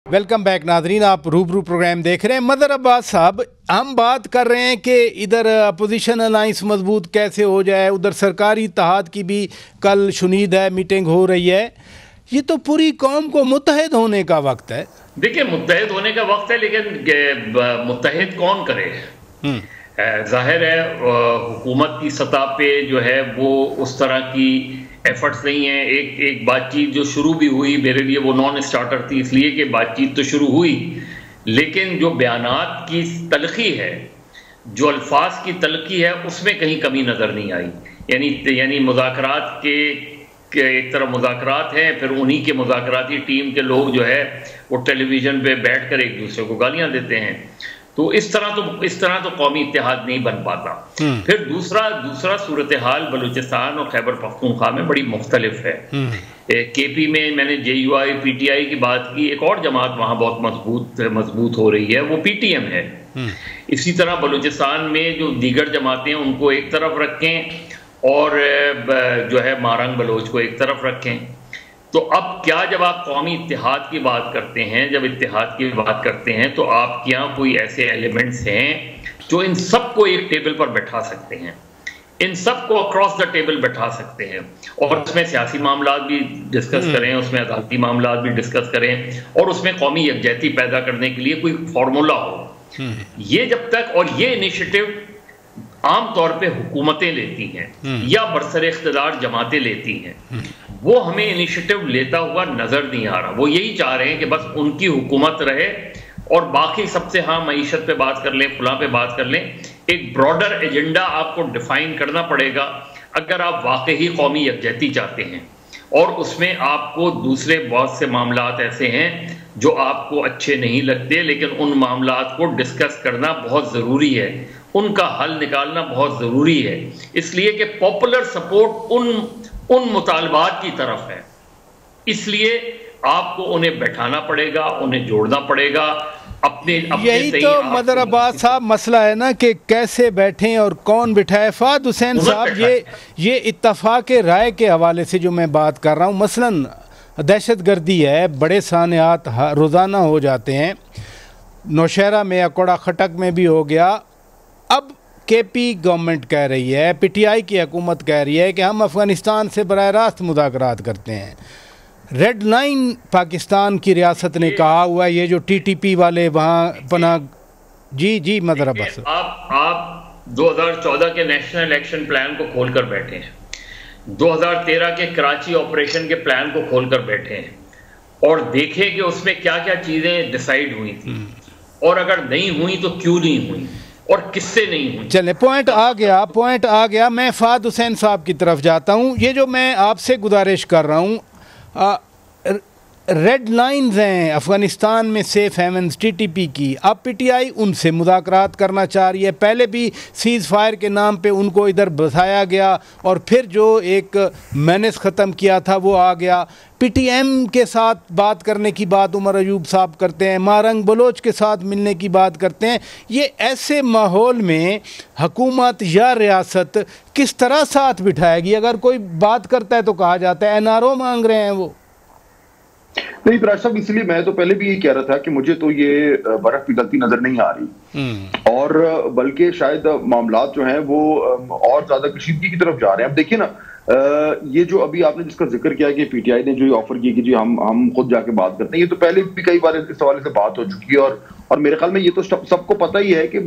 Welcome back नाजरीन, आप रूबरू प्रोग्राम देख रहे हैं। मदर अब्बास साहब, हम बात कर रहे हैं कि इधर अपोजिशन अलाइंस मजबूत कैसे हो जाए, उधर सरकारी इत्तेहाद की भी कल शुनीद है, मीटिंग हो रही है। ये तो पूरी कौम को मुत्तहिद होने का वक्त है। देखिए, मुत्तहिद होने का वक्त है, लेकिन मुत्तहिद कौन करे? जाहिर है हुकूमत की सतह पे जो है वो उस तरह की एफर्ट्स नहीं है। एक बातचीत जो शुरू भी हुई, मेरे लिए वो नॉन स्टार्टर थी, इसलिए कि बातचीत तो शुरू हुई, लेकिन जो बयानात की तलखी है, जो अल्फाज की तलखी है, उसमें कहीं कमी नज़र नहीं आई। यानी मुज़ाकरात के एक तरफ मुज़ाकरात हैं, फिर उन्हीं के मुज़ाकराती टीम के लोग जो है वो टेलीविज़न पे बैठकर एक दूसरे को गालियां देते हैं। तो इस तरह तो कौमी इत्तेहाद नहीं बन पाता। फिर दूसरा सूरत हाल बलूचिस्तान और खैबर पख्तूनख्वा में बड़ी मुख्तलिफ है। केपी में मैंने JUI PTI की बात की, एक और जमात वहां बहुत मजबूत हो रही है, वो PTM है। इसी तरह बलूचिस्तान में जो दीगर जमातें उनको एक तरफ रखें और जो है मारंग बलोच को एक तरफ रखें। तो अब क्या, जब आप कौमी इत्तेहाद की बात करते हैं, जब इत्तेहाद की बात करते हैं, तो आपके यहाँ कोई ऐसे एलिमेंट्स हैं जो इन सबको एक टेबल पर बैठा सकते हैं, इन सबको अक्रॉस द टेबल बैठा सकते हैं, और उसमें सियासी मामला भी डिस्कस करें, उसमें अदालती मामला भी डिस्कस करें, और उसमें कौमी यकजहती पैदा करने के लिए कोई फार्मूला हो। ये जब तक, और ये इनिशिएटिव आमतौर पे हुकूमतें लेती हैं या बरसर इख्तिदार जमातें लेती हैं, वो हमें इनिशिएटिव लेता हुआ नजर नहीं आ रहा। वो यही चाह रहे हैं कि बस उनकी हुकूमत रहे और बाकी सबसे हाँ मईशत पे बात कर लें, फुला पे बात कर लें। एक ब्रॉडर एजेंडा आपको डिफाइन करना पड़ेगा अगर आप वाकई कौमी यकजहती चाहते हैं, और उसमें आपको दूसरे बहुत से मामलात ऐसे हैं जो आपको अच्छे नहीं लगते, लेकिन उन मामलात को डिस्कस करना बहुत ज़रूरी है, उनका हल निकालना बहुत ज़रूरी है, इसलिए कि पॉपुलर सपोर्ट उन मुतालबात की तरफ है। इसलिए आपको उन्हें बैठाना पड़ेगा, उन्हें जोड़ना पड़ेगा अपने यही तो मदर अब्बास साहब मसला है ना, कि कैसे बैठें और कौन बिठाए। फाद हुसैन साहब, ये इत्तफाक राय के हवाले से जो मैं बात कर रहा हूँ, मसलन दहशत गर्दी है, बड़े सानियात रोज़ाना हो जाते हैं, नौशहरा में अकोड़ा खटक में भी हो गया। अब KP गवर्नमेंट कह रही है, PTI की हुकूमत कह रही है कि हम अफ़गानिस्तान से बराह रास्त मुज़ाकरात करते हैं। रेड लाइन पाकिस्तान की रियासत ने कहा हुआ है, ये जो TTP वाले वहाँ पना। जी मदर अब्बास, आप 2014 के नेशनल एक्शन प्लान को खोलकर बैठे हैं, 2013 के कराची ऑपरेशन के प्लान को खोलकर बैठे हैं, और देखें कि उसमें क्या क्या चीज़ें डिसाइड हुई थी, और अगर नहीं हुई तो क्यों नहीं हुई और किससे नहीं हुई। चले, पॉइंट आ गया। मैं फाद हुसैन साहब की तरफ जाता हूँ। ये जो मैं आपसे गुजारिश कर रहा हूँ, रेड लाइन्स हैं अफ़गानिस्तान में सेफ हेवन्स TTP की, अब PTI उनसे मुज़ाकरात करना चाह रही है। पहले भी सीज़ फायर के नाम पे उनको इधर बसाया गया, और फिर जो एक मैनेज ख़त्म किया था वो आ गया। PTM के साथ बात करने की बात उमर अयूब साहब करते हैं, मारंग बलोच के साथ मिलने की बात करते हैं। ये ऐसे माहौल में हुकूमत या रियासत किस तरह साथ बिठाएगी? अगर कोई बात करता है तो कहा जाता है NRO मांग रहे हैं वो। नहीं फराज साहब, इसलिए मैं तो पहले भी ये कह रहा था कि मुझे तो ये बर्फ पिघलती नजर नहीं आ रही, और बल्कि शायद मामलात जो हैं वो और ज्यादा कशीदगी की तरफ जा रहे हैं। अब देखिए ना, ये जो अभी आपने जिसका जिक्र किया कि PTI ने जो ऑफर की कि जी हम खुद जाके बात करते हैं, ये तो पहले भी कई बार इस हवाले से बात हो चुकी है, और मेरे ख्याल में ये तो सबको पता ही है कि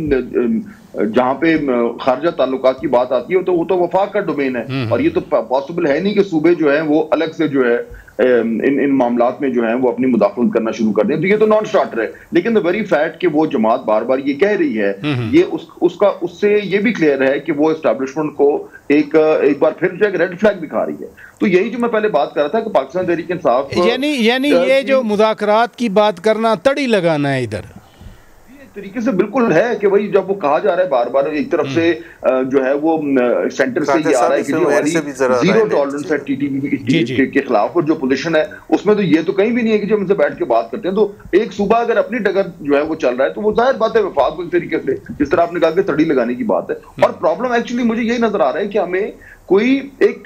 जहां पे खारजा ताल्लुकात की बात आती है तो वो तो वफाक का डोमेन है, और ये तो पॉसिबल है नहीं कि सूबे जो है वो अलग से जो है इन मामलात में जो है वो अपनी मुदाखलत करना शुरू कर दें। तो ये तो नॉन स्टार्टर है, लेकिन द वेरी फैक्ट कि वो जमात बार बार ये कह रही है, ये उससे ये भी क्लियर है कि वो एस्टैब्लिशमेंट को एक बार फिर जो रेड फ्लैग दिखा रही है। तो यही जो मैं पहले बात कर रहा था कि पाकिस्तान तहरीक इंसाफ, यानी ये जो मुज़ाकरात की बात करना, तड़ी लगाना है इधर तरीके से बिल्कुल है कि भाई जब वो कहा जा रहा है बार बार एक तरफ से जो है वो सेंटर से ये आ रहा है कि जीरो टॉलरेंस है TTP के खिलाफ, और जो पोजीशन है उसमें तो ये तो कहीं भी नहीं है कि जब उनसे बैठ के बात करते हैं तो एक सूबा अगर अपनी डगर जो है वो चल रहा है तो वो जाहिर बात है वफाक एक तरीके से, जिस तरह आपने कहा कि तड़ी लगाने की बात है। और प्रॉब्लम एक्चुअली मुझे यही नजर आ रहा है कि हमें कोई एक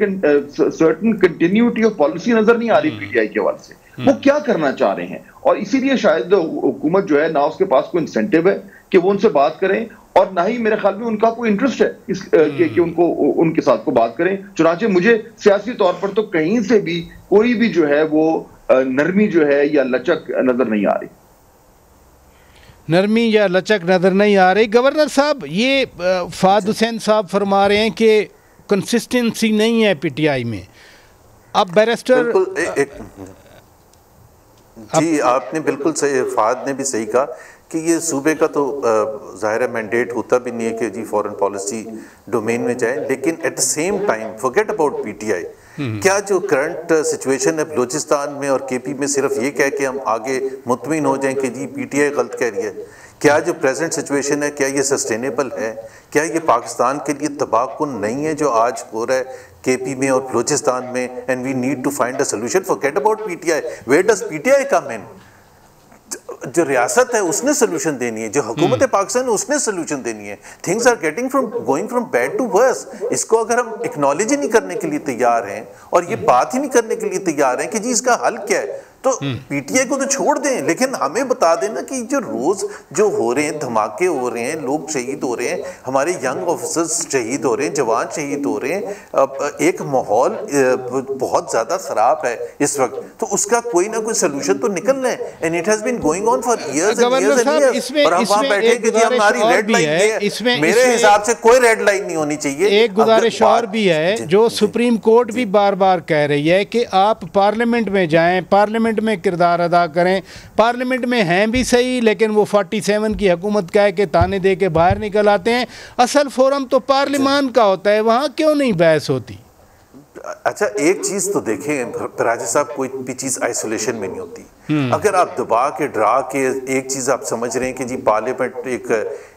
सर्टेन कंटिन्यूटी ऑफ पॉलिसी नजर नहीं आ रही PTI के हवाले से। वो क्या करना चाह रहे हैं। और इसीलिए शायद हुकूमत जो है ना उसके पास कोई इंसेंटिव है कि वो उनसे बात करें, और ना ही मेरे ख्याल में उनका कोई इंटरेस्ट है कि उनको उनके साथ को बात करें। चुनांचे मुझे सियासी तौर पर तो कहीं से भी कोई भी जो है वो नरमी जो है या लचक नजर नहीं आ रही। नरमी या लचक नजर नहीं आ रही। गवर्नर साहब, ये फाद हुसैन साहब फरमा रहे हैं कि कंसिस्टेंसी नहीं है पीटीआई में। अब बैरिस्टर जी, आपने बिल्कुल सही, फाद ने भी सही कहा कि ये सूबे का तो ज़ाहिर है मैंडेट होता भी नहीं है कि जी फॉरेन पॉलिसी डोमेन में जाए, लेकिन at the same time forget about PTI. क्या जो करंट सिचुएशन है बलूचिस्तान में और केपी में सिर्फ ये कह के हम आगे मुतमिन हो जाएं कि जी पीटीआई गलत कह रही है? क्या जो प्रेजेंट सिचुएशन है क्या ये सस्टेनेबल है? क्या ये पाकिस्तान के लिए तबाहकुन नहीं है जो आज हो रहा है केपी में और बलूचिस्तान में? And we need to find a solution. Forget about PTI, where does PTI come in? जो रियासत है उसने सोल्यूशन देनी है, जो हुकूमत पाकिस्तान है उसने सोल्यूशन देनी है। Things are getting going from bad to worse. इसको अगर हम एक्नॉलेज ही नहीं करने के लिए तैयार हैं और ये बात ही नहीं करने के लिए तैयार हैं कि जी इसका हल क्या है, तो पीटीआई को तो छोड़ दें, लेकिन हमें बता देना कि जो रोज जो हो रहे हैं, धमाके हो रहे हैं, लोग शहीद हो रहे हैं, हमारे यंग ऑफिसर्स शहीद हो रहे हैं, जवान शहीद हो रहे हैं, एक माहौल बहुत ज्यादा खराब है इस वक्त, तो उसका कोई ना कोई सोल्यूशन तो निकलना है। And it has been going on for years and years and years, और हम वहां बैठे कि जी हमारी रेड लाइन है। मेरे हिसाब से कोई रेड लाइन नहीं होनी चाहिए। एक गुजारिश और भी है जो सुप्रीम कोर्ट भी बार बार कह रही है कि आप पार्लियामेंट में जाएं, पार्लियामेंट में किरदार अदा करें। पार्लियामेंट में हैं भी सही, लेकिन वो 47 की हुकूमत कह के ताने दे के बाहर निकल आते हैं। असल फोरम तो पार्लियामान का होता है, वहाँ क्यों नहीं बहस होती? अच्छा, एक चीज तो देखें राजा साहब, कोई भी चीज आइसोलेशन में नहीं होती। अगर आप दबा के डरा के एक चीज आप समझ रहे हैं कि जी पार्लियामेंट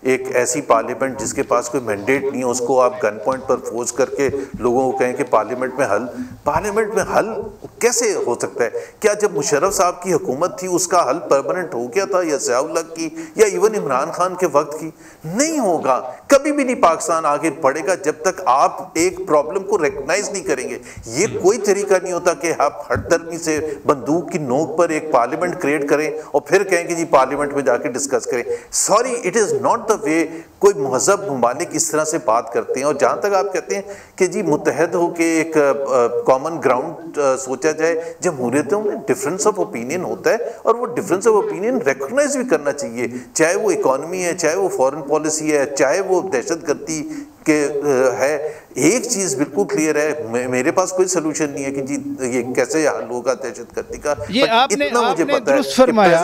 एक ऐसी पार्लियामेंट जिसके पास कोई मैंडेट नहीं है, उसको आप गन पॉइंट पर फोर्स करके लोगों को कहें कि पार्लियामेंट में हल कैसे हो सकता है? क्या जब मुशर्रफ साहब की हुकूमत थी उसका हल परमानेंट हो गया था, या ज़िया-उल-हक की या इवन इमरान खान के वक्त की? नहीं होगा, कभी भी नहीं पाकिस्तान आगे बढ़ेगा जब तक आप एक प्रॉब्लम को रिकग्नाइज नहीं करेंगे। ये कोई तरीका नहीं होता कि आप हटदर्मी से बंदूक की नोक पर एक पार्लियामेंट क्रिएट करें और फिर कहें कि जी पार्लियामेंट में जाके डिस्कस करें। Sorry, it is not the way कोई महजब ममालिक इस तरह से बात करते हैं। और जहां तक आप कहते हैं कि जी मुत्तहद हो के एक कॉमन ग्राउंड सोचा जाए, जमहूरियतों में डिफरेंस ऑफ ओपिनियन होता है और वो डिफरेंस ऑफ ओपिनियन रिकॉग्नाइज भी करना चाहिए, चाहे वो इकोनॉमी है, चाहे वो फॉरेन पॉलिसी है, चाहे वो दहशतगर्दी के है। एक चीज बिल्कुल क्लियर है, मेरे पास कोई सोल्यूशन नहीं है कि जी ये कैसे हल होगा दहशतगर्दी का। ये आपने दुरुस्त फरमाया,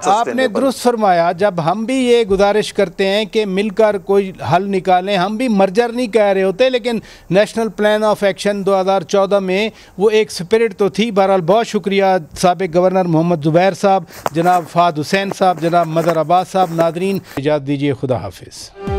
आपने दुरुस्त फरमाया। जब हम भी ये गुजारिश करते हैं कि मिलकर कोई हल निकालें, हम भी मर्जर नहीं कह रहे होते, लेकिन नेशनल प्लान ऑफ एक्शन 2014 में वो एक स्पिरिट तो थी। बहरहाल बहुत शुक्रिया साबिक गवर्नर मोहम्मद जुबैर साहब, जनाब फाद हुसैन साहब, जनाब मदर अब्बास साहब। नादरीन, इजाज़त दीजिए, खुदा हाफिज़।